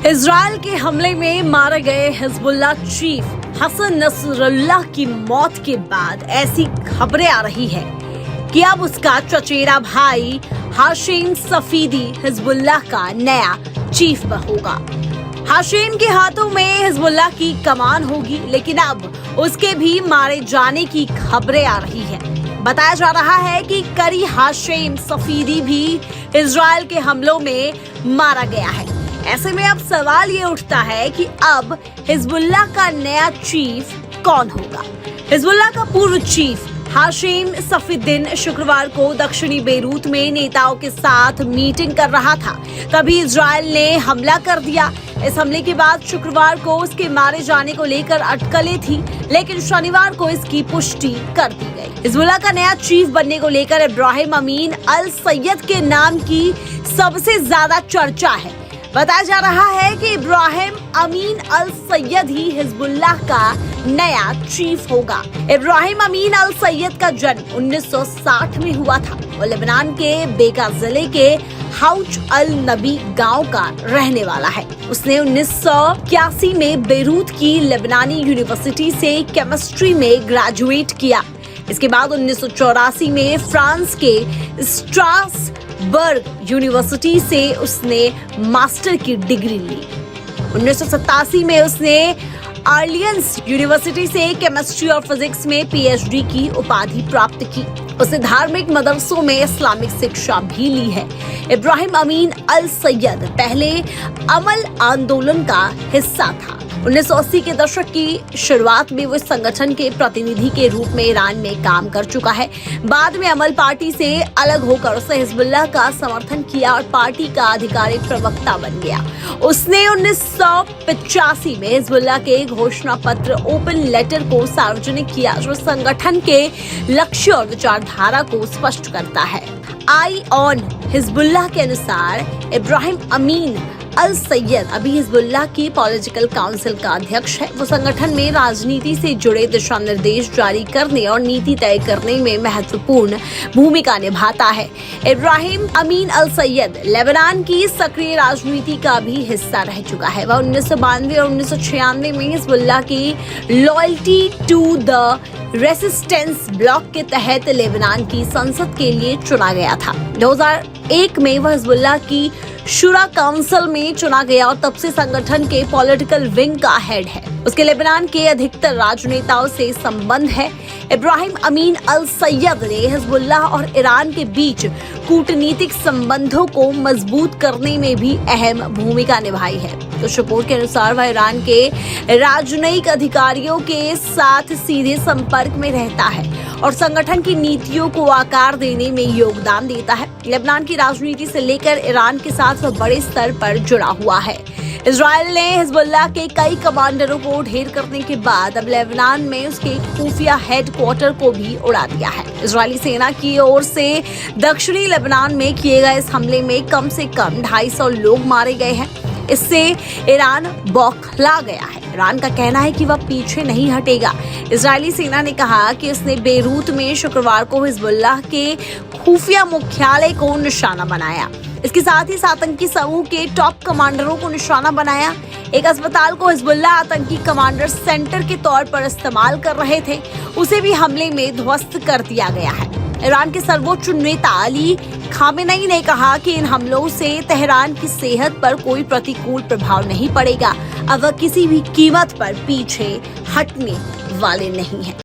Israel के हमले में मारे गए हिजबुल्लाह चीफ हसन नसरुल्लाह की मौत के बाद ऐसी खबरें आ रही है कि अब उसका चचेरा भाई हाशिम सफीदी हिजबुल्लाह का नया चीफ होगा। हाशिम के हाथों में हिजबुल्लाह की कमान होगी, लेकिन अब उसके भी मारे जाने की खबरें आ रही है। बताया जा रहा है कि करी हाशिम सफीदी भी इजराइल के हमलों में मारा गया है। ऐसे में अब सवाल ये उठता है कि अब हिजबुल्लाह का नया चीफ कौन होगा। हिजबुल्लाह का पूर्व चीफ हाशिम सफीदीन शुक्रवार को दक्षिणी बेरूत में नेताओं के साथ मीटिंग कर रहा था, तभी इजराइल ने हमला कर दिया। इस हमले के बाद शुक्रवार को उसके मारे जाने को लेकर अटकलें थी, लेकिन शनिवार को इसकी पुष्टि कर दी गई। हिजबुल्लाह का नया चीफ बनने को लेकर इब्राहिम अमीन अल सैयद के नाम की सबसे ज्यादा चर्चा है। बताया जा रहा है कि इब्राहिम अमीन अल सैयद ही हिजबुल्लाह का नया चीफ होगा। इब्राहिम अमीन अल सैयद का जन्म 1960 में हुआ था। वो लेबनान के बेका जिले के हाउच अल नबी गांव का रहने वाला है। उसने 1981 में बेरूत की लेबनानी यूनिवर्सिटी से केमिस्ट्री में ग्रेजुएट किया। इसके बाद 1984 में फ्रांस के स्ट्रासबर्ग यूनिवर्सिटी से उसने मास्टर की डिग्री ली। 1987 में उसने आर्लियंस यूनिवर्सिटी से केमिस्ट्री और फिजिक्स में पीएचडी की उपाधि प्राप्त की। उसने धार्मिक मदरसों में इस्लामिक शिक्षा भी ली है। इब्राहिम अमीन अल सैयद पहले अमल आंदोलन का हिस्सा था। 1980 के दशक की शुरुआत में वो संगठन के प्रतिनिधि के रूप में ईरान में काम कर चुका है। बाद में अमल पार्टी से अलग होकर उसने हिजबुल्लाह का समर्थन किया और पार्टी का आधिकारिक प्रवक्ता बन गया। उसने 1985 में हिजबुल्लाह के घोषणा पत्र ओपन लेटर को सार्वजनिक किया, जो संगठन के लक्ष्य और विचारधारा को स्पष्ट करता है। आई ऑन हिजबुल्लाह के अनुसार इब्राहिम अमीन अल सैयद अभी हिजबुल्लाह की पॉलिटिकल काउंसिल का अध्यक्ष है। वो संगठन में राजनीति से जुड़े दिशा निर्देश जारी करने और नीति तय करने में महत्वपूर्ण भूमिका निभाता है। इब्राहिम अमीन अल सैयद लेबनान की सक्रिय राजनीति का भी हिस्सा रह चुका है। वह 1992 और 1996 में हिजबुल्लाह की loyalty to the resistance bloc के तहत लेबनान की संसद के लिए चुना गया था। 2001 में वह हिजबुल्लाह की शुरा काउंसिल में चुना गया और तब से संगठन के पॉलिटिकल विंग का हेड है। उसके लेबनान के अधिकतर राजनेताओं से संबंध है। इब्राहिम अमीन अल सैयद ने हिजबुल्लाह और ईरान के बीच कूटनीतिक संबंधों को मजबूत करने में भी अहम भूमिका निभाई है। कुछ रिपोर्ट के अनुसार वह ईरान के राजनयिक अधिकारियों के साथ सीधे संपर्क में रहता है और संगठन की नीतियों को आकार देने में योगदान देता है। लेबनान की राजनीति से लेकर ईरान के साथ वह बड़े स्तर पर जुड़ा हुआ है। इजराइल ने हिजबुल्लाह के कई कमांडरों को ढेर करने के बाद अब लेबनान में उसके खुफिया हेडक्वार्टर को भी उड़ा दिया है। इजरायली सेना की ओर से दक्षिणी लेबनान में किए गए इस हमले में कम से कम 250 लोग मारे गए हैं। इससे ईरान बौखला गया है। ईरान का कहना है कि वह पीछे नहीं हटेगा। इजरायली सेना ने कहा कि उसने बेरूत में शुक्रवार को हिजबुल्लाह के खुफिया मुख्यालय को निशाना बनाया। इसके साथ ही आतंकी समूह के टॉप कमांडरों को निशाना बनाया। एक अस्पताल को हिजबुल्लाह आतंकी कमांडर सेंटर के तौर पर इस्तेमाल कर रहे थे, उसे भी हमले में ध्वस्त कर दिया गया है। ईरान के सर्वोच्च नेता अली खामेनेई ने कहा कि इन हमलों से तेहरान की सेहत पर कोई प्रतिकूल प्रभाव नहीं पड़ेगा। अब वह किसी भी कीमत पर पीछे हटने वाले नहीं हैं।